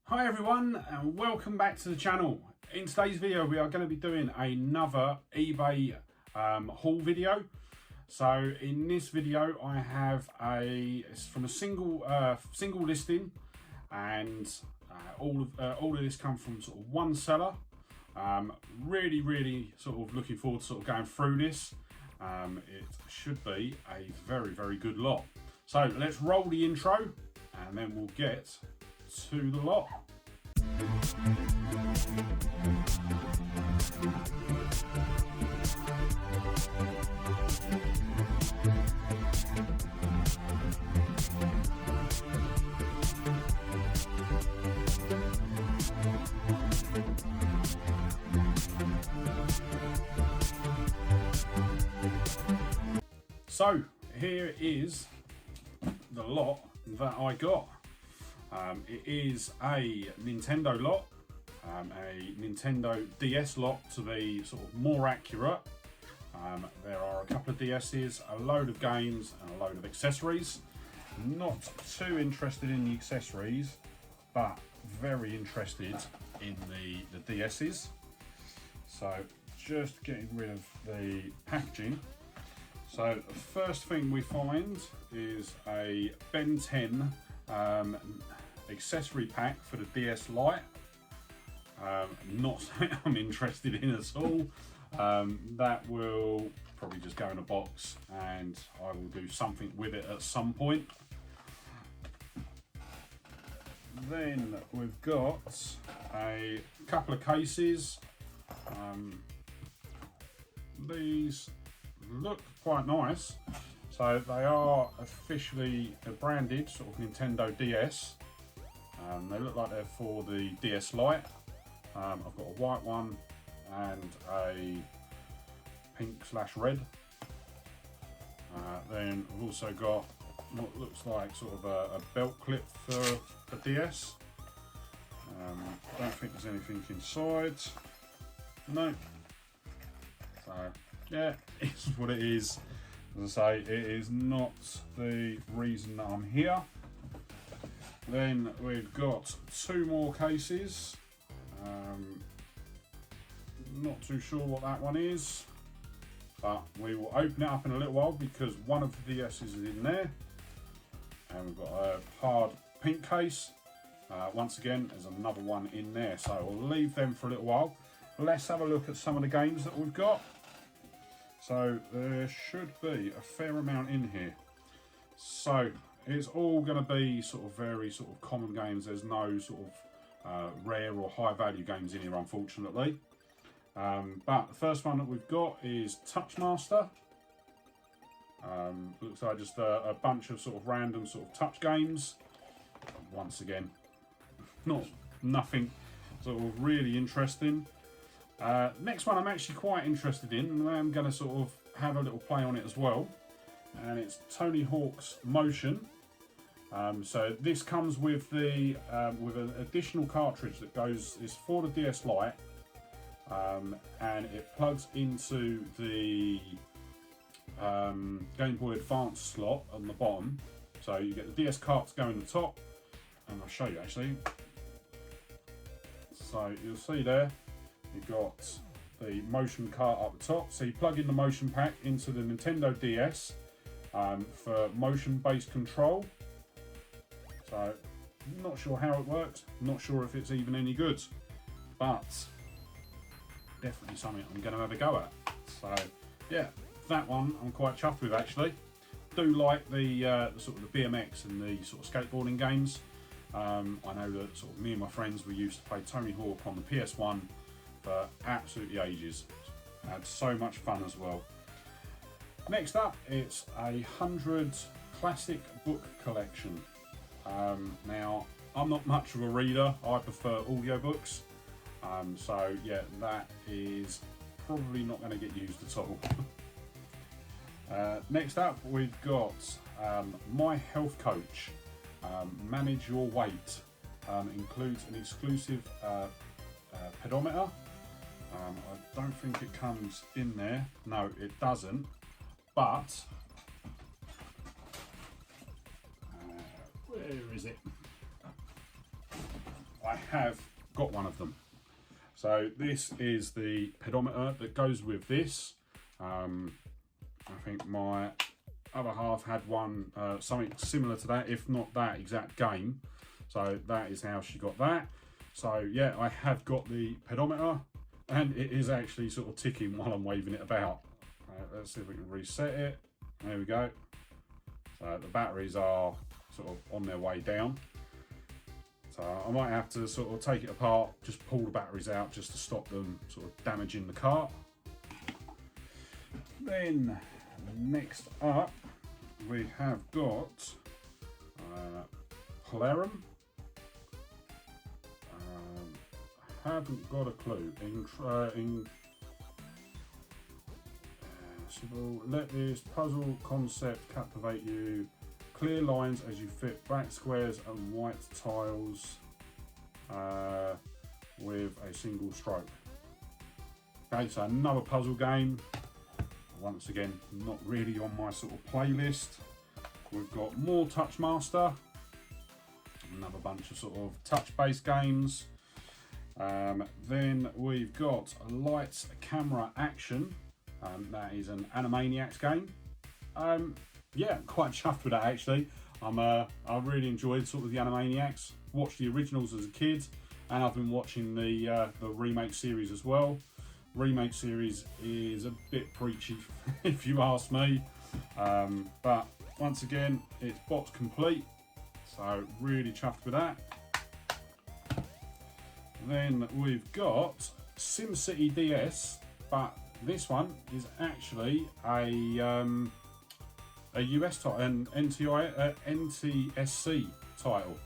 Hi everyone and welcome back to the channel. In today's video we are going to be doing another eBay haul video. So in this video I have it's from a single listing, and all of this comes from sort of one seller. Really sort of looking forward to sort of going through this. It should be a very good lot. So let's roll the intro and then we'll get to the lot. So here is the lot that I got. It is a Nintendo lot, a Nintendo DS lot to be sort of more accurate. There are a couple of DS's, a load of games and a load of accessories. Not too interested in the accessories, but very interested in the DS's. So just getting rid of the packaging. So the first thing we find is a Ben 10 accessory pack for the DS Lite. Not something I'm interested in at all. That will probably just go in a box and I will do something with it at some point. Then we've got a couple of cases. These look quite nice. So they are officially branded sort of Nintendo DS. They look like they're for the DS Lite. I've got a white one and a pink/red. Then I've also got what looks like sort of a belt clip for the DS. Don't think there's anything inside. No. So yeah, it's what it is. As I say, it is not the reason that I'm here. Then we've got two more cases. Not too sure what that one is, but we will open it up in a little while because one of the DS's is in there. And we've got a hard pink case. Once again, there's another one in there, so we'll leave them for a little while. Let's have a look at some of the games that we've got. So there should be a fair amount in here. So it's all going to be sort of very sort of common games. There's no sort of rare or high value games in here, unfortunately. But the first one that we've got is Touchmaster. Looks like just a bunch of sort of random sort of touch games. Once again, nothing sort of really interesting. Next one I'm actually quite interested in, and I'm going to sort of have a little play on it as well. And it's Tony Hawk's Motion. So this comes with the with an additional cartridge that is for the DS Lite, and it plugs into the Game Boy Advance slot on the bottom. So you get the DS carts going on the top, and I'll show you actually. So you'll see there, you've got the motion cart up the top. So you plug in the motion pack into the Nintendo DS for motion-based control. So not sure how it works, not sure if it's even any good, but definitely something I'm going to have a go at. So yeah, that one I'm quite chuffed with actually. Do like the sort of the BMX and the sort of skateboarding games. I know that sort of me and my friends, we used to play Tony Hawk on the PS1 for absolutely ages. Had so much fun as well. Next up, it's a 100 classic book collection. Now, I'm not much of a reader, I prefer audiobooks. So yeah, that is probably not going to get used at all. Next up, we've got My Health Coach, Manage Your Weight. Includes an exclusive pedometer. I don't think it comes in there. No, it doesn't. But where is it? I have got one of them. So this is the pedometer that goes with this. I think my other half had one, something similar to that, if not that exact game. So that is how she got that. So yeah, I have got the pedometer, and it is actually sort of ticking while I'm waving it about. Let's see if we can reset it. There we go. So the batteries are sort of on their way down. So I might have to sort of take it apart, just pull the batteries out just to stop them sort of damaging the cart. Then next up we have got Polarum. Haven't got a clue. Let this puzzle concept captivate you. Clear lines as you fit black squares and white tiles with a single stroke. Okay, so another puzzle game. Once again, not really on my sort of playlist. We've got more Touchmaster. Another bunch of sort of touch-based games. Then we've got Lights, Camera, Action. That is an Animaniacs game. Yeah, quite chuffed with that actually. I really enjoyed sort of the Animaniacs. Watched the originals as a kid, and I've been watching the remake series as well. Remake series is a bit preachy, if you ask me. But once again, it's box complete, so really chuffed with that. Then we've got SimCity DS, but this one is actually a US title, an NTSC title.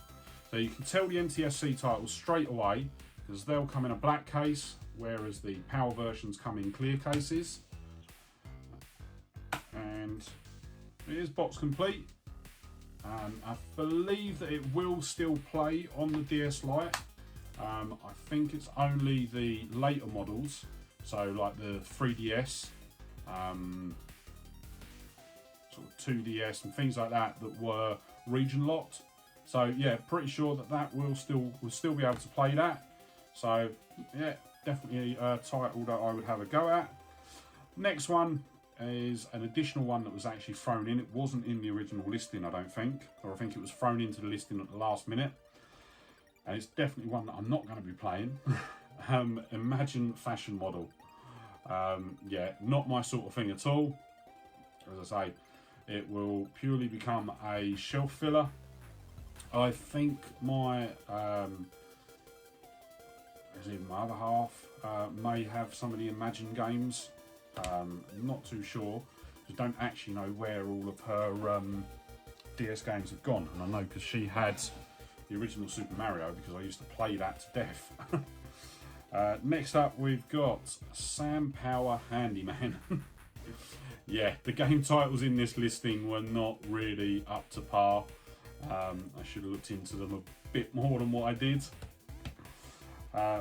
So you can tell the NTSC title straight away because they'll come in a black case, whereas the PAL versions come in clear cases. And it is box complete. I believe that it will still play on the DS Lite. I think it's only the later models, so like the 3DS, sort of 2DS and things like that that were region locked. So yeah, pretty sure that will still be able to play that. So yeah, definitely a title that I would have a go at. Next one is an additional one that was actually thrown in. It wasn't in the original listing, I don't think, or I think it was thrown into the listing at the last minute. And it's definitely one that I'm not going to be playing. Imagine Fashion Model. Yeah, not my sort of thing at all. As I say, it will purely become a shelf filler. I think my my other half may have some of the Imagine games. Not too sure. I don't actually know where all of her DS games have gone, and I know because she had the original Super Mario, because I used to play that to death. Next up we've got Sam Power Handyman. Yeah, the game titles in this listing were not really up to par. I should have looked into them a bit more than what I did.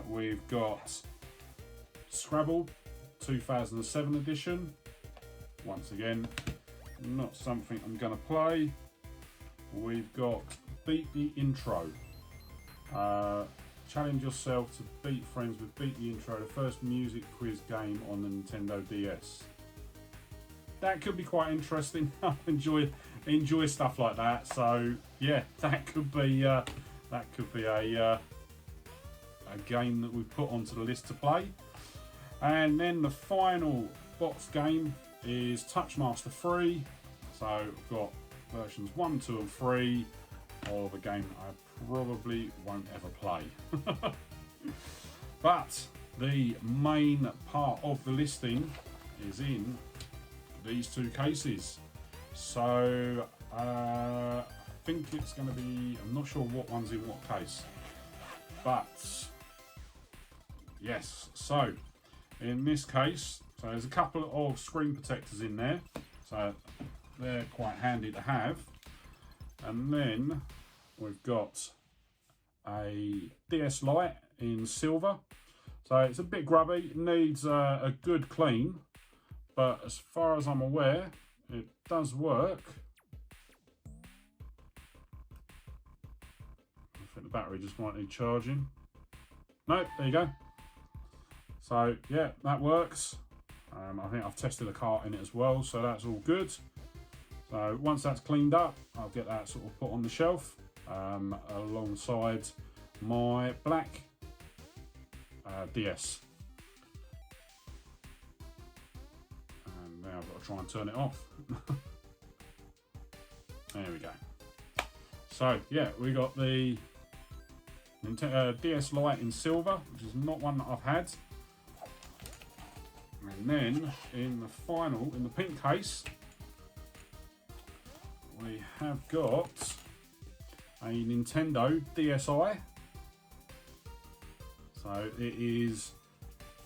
We've got Scrabble 2007 edition. Once again, not something I'm going to play. We've got Beat the Intro. Challenge yourself to beat friends with Beat the Intro, the first music quiz game on the Nintendo DS. That could be quite interesting. I enjoy stuff like that. So yeah, that could be a game that we put onto the list to play. And then the final box game is Touchmaster 3. So I've got versions 1, 2 and 3 of a game that I probably won't ever play. But the main part of the listing is in these two cases. So I think it's going to be, I'm not sure what one's in what case, but yes. So in this case, so there's a couple of screen protectors in there, so they're quite handy to have. And then we've got a DS Lite in silver. So it's a bit grubby, it needs a good clean, but as far as I'm aware, it does work. I think the battery just might need charging. No, there you go. So yeah, that works. I think I've tested a cart in it as well, so that's all good. So once that's cleaned up, I'll get that sort of put on the shelf alongside my black DS. And now I've got to try and turn it off. There we go. So yeah, we got the DS Lite in silver, which is not one that I've had. And then in the pink case, we have got a Nintendo DSi. So it is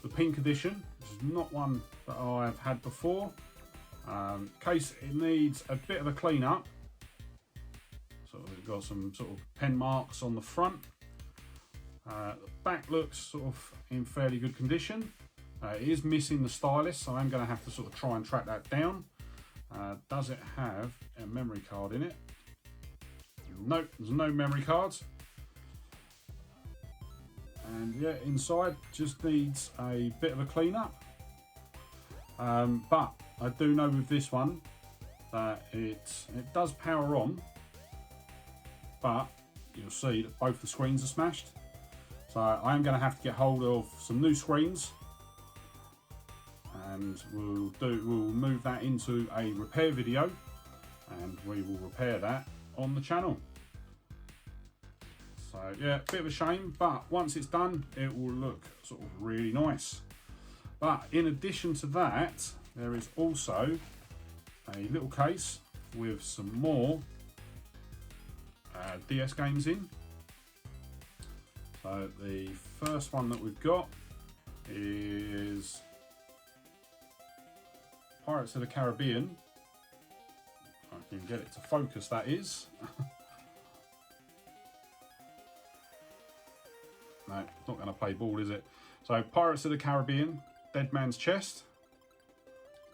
the pink edition, which is not one that I've had before. Case it needs a bit of a clean up. So we've got some sort of pen marks on the front. The back looks sort of in fairly good condition. It is missing the stylus, so I'm going to have to sort of try and track that down. Does it have a memory card in it? Nope, there's no memory cards. And yeah, inside just needs a bit of a clean up. But I do know with this one that it does power on, but you'll see that both the screens are smashed. So I am going to have to get hold of some new screens, and we'll move that into a repair video, and we will repair that on the channel. So yeah, a bit of a shame, but once it's done, it will look sort of really nice. But in addition to that, there is also a little case with some more DS games in. So the first one that we've got is Pirates of the Caribbean. If I can get it to focus, that is. No, it's not going to play ball, is it? So Pirates of the Caribbean, Dead Man's Chest.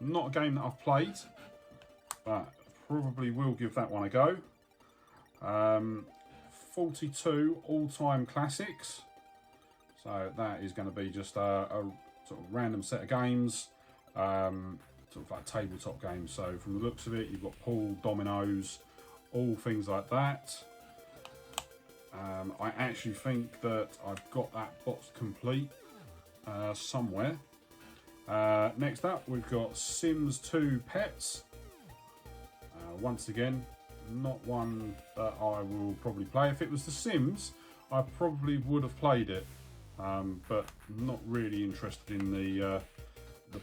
Not a game that I've played, but probably will give that one a go. 42 all-time classics. So that is going to be just a sort of random set of games, sort of like tabletop games. So from the looks of it, you've got pool, dominoes, all things like that. I actually think that I've got that box complete somewhere. Next up, we've got Sims 2 Pets. Once again, not one that I will probably play. If it was The Sims, I probably would have played it, but not really interested in the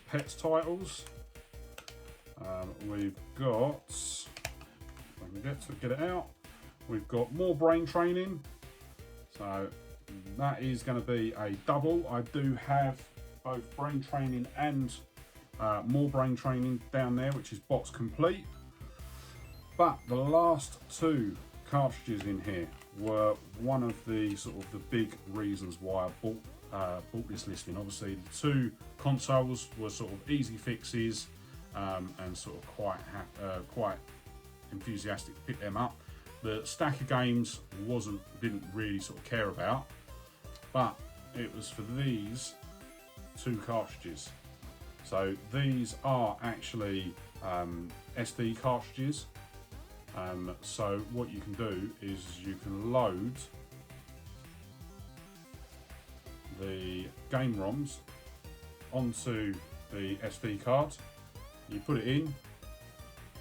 Pets titles. We've got, if I can get it out, we've got more brain training. So that is going to be a double. I do have both brain training and more brain training down there, which is box complete. But the last two cartridges in here were one of the sort of the big reasons why I bought this listing. Obviously, the two consoles were sort of easy fixes, and sort of quite enthusiastic to pick them up. The stack of games didn't really sort of care about, but it was for these two cartridges. So these are actually SD cartridges. So what you can do is you can load the game ROMs onto the SD card, you put it in,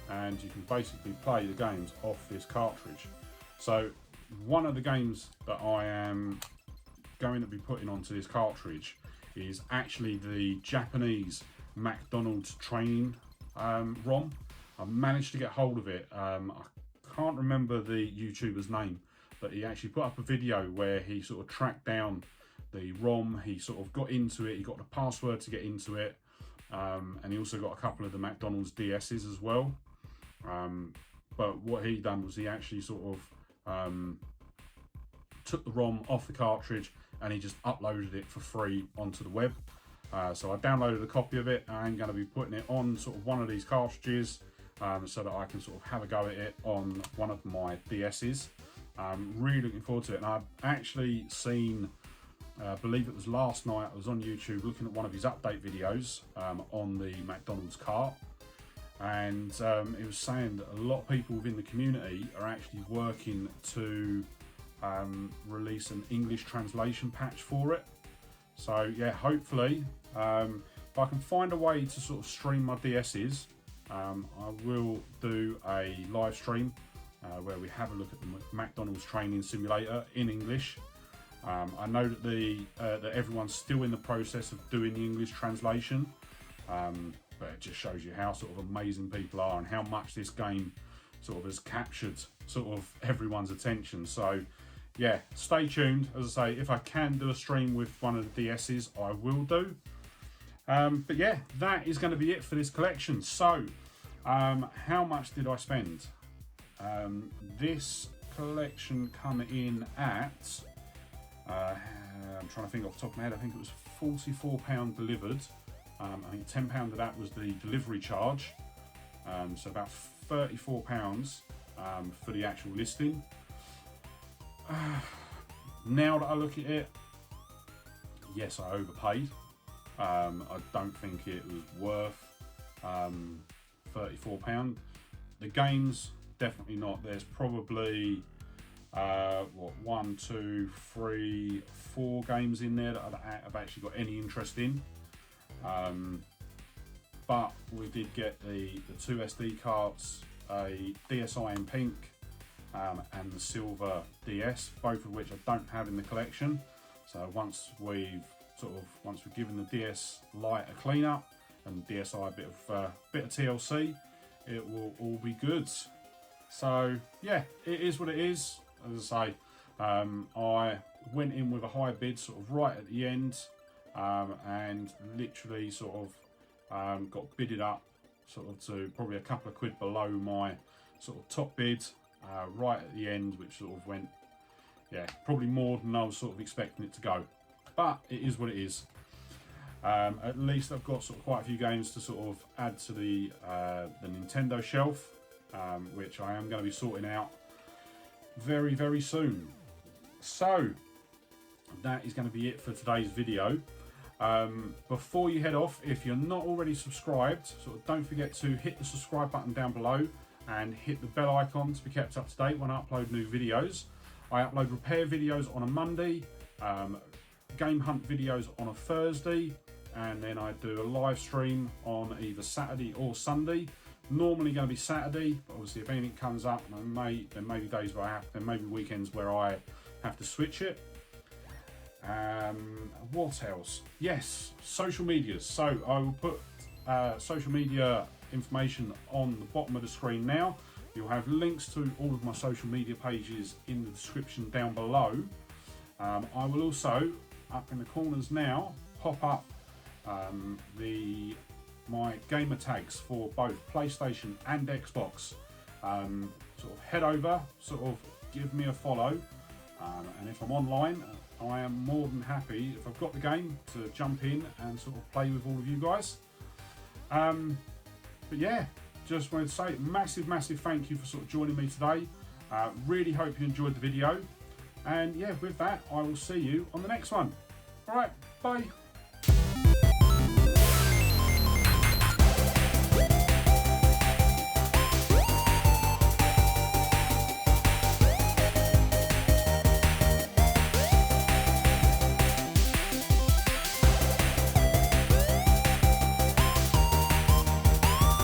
and you can basically play the games off this cartridge. So one of the games that I am going to be putting onto this cartridge is actually the Japanese McDonald's training ROM. I managed to get hold of it. I can't remember the YouTuber's name, but he actually put up a video where he sort of tracked down the ROM. He sort of got into it, he got the password to get into it, and he also got a couple of the McDonald's DS's as well. But what he done was he actually sort of took the ROM off the cartridge and he just uploaded it for free onto the web. So I downloaded a copy of it. I'm going to be putting it on sort of one of these cartridges, so that I can sort of have a go at it on one of my DS's. Really looking forward to it. And I've actually seen, I believe it was last night, I was on YouTube looking at one of his update videos on the McDonald's cart. And it was saying that a lot of people within the community are actually working to release an English translation patch for it. So yeah, hopefully, if I can find a way to sort of stream my DS's, I will do a live stream where we have a look at the McDonald's training simulator in English. I know that that everyone's still in the process of doing the English translation, but it just shows you how sort of amazing people are and how much this game sort of has captured sort of everyone's attention. So yeah, stay tuned. As I say, if I can do a stream with one of the DS's, I will do. But yeah, that is going to be it for this collection. So how much did I spend? This collection come in at, I'm trying to think off the top of my head, I think it was £44 delivered. I think £10 of that was the delivery charge. So about £34 for the actual listing. Now that I look at it, yes, I overpaid. I don't think it was worth £34. The games, definitely not. There's probably what, 1, 2, 3, 4 games in there that I've actually got any interest in. But we did get the 2 SD cards, a DSi in pink, and the silver DS, both of which I don't have in the collection. So once we've given the DS Lite a clean up and the DSi a bit of TLC, it will all be good. So yeah, it is what it is. As I say, I went in with a high bid sort of right at the end, and literally sort of got bidded up sort of to probably a couple of quid below my sort of top bid right at the end, which sort of went, yeah, probably more than I was sort of expecting it to go. But it is what it is. At least I've got sort of quite a few games to sort of add to the Nintendo shelf, which I am going to be sorting out very, very soon. So that is going to be it for today's video. Before you head off, if you're not already subscribed, sort of don't forget to hit the subscribe button down below and hit the bell icon to be kept up to date when I upload new videos. I upload repair videos on a Monday, game hunt videos on a Thursday, and then I do a live stream on either Saturday or Sunday. Normally going to be Saturday, but obviously if anything comes up, there may be days where there may be weekends where I have to switch it. What else? Yes, social medias. So I will put social media information on the bottom of the screen now. You'll have links to all of my social media pages in the description down below. I will also, up in the corners now, pop up my gamer tags for both PlayStation and Xbox. Sort of head over, sort of give me a follow, and if I'm online, I am more than happy, if I've got the game, to jump in and sort of play with all of you guys. But yeah, just wanted to say massive thank you for sort of joining me today. Really hope you enjoyed the video, and yeah, with that I will see you on the next one. Alright, bye.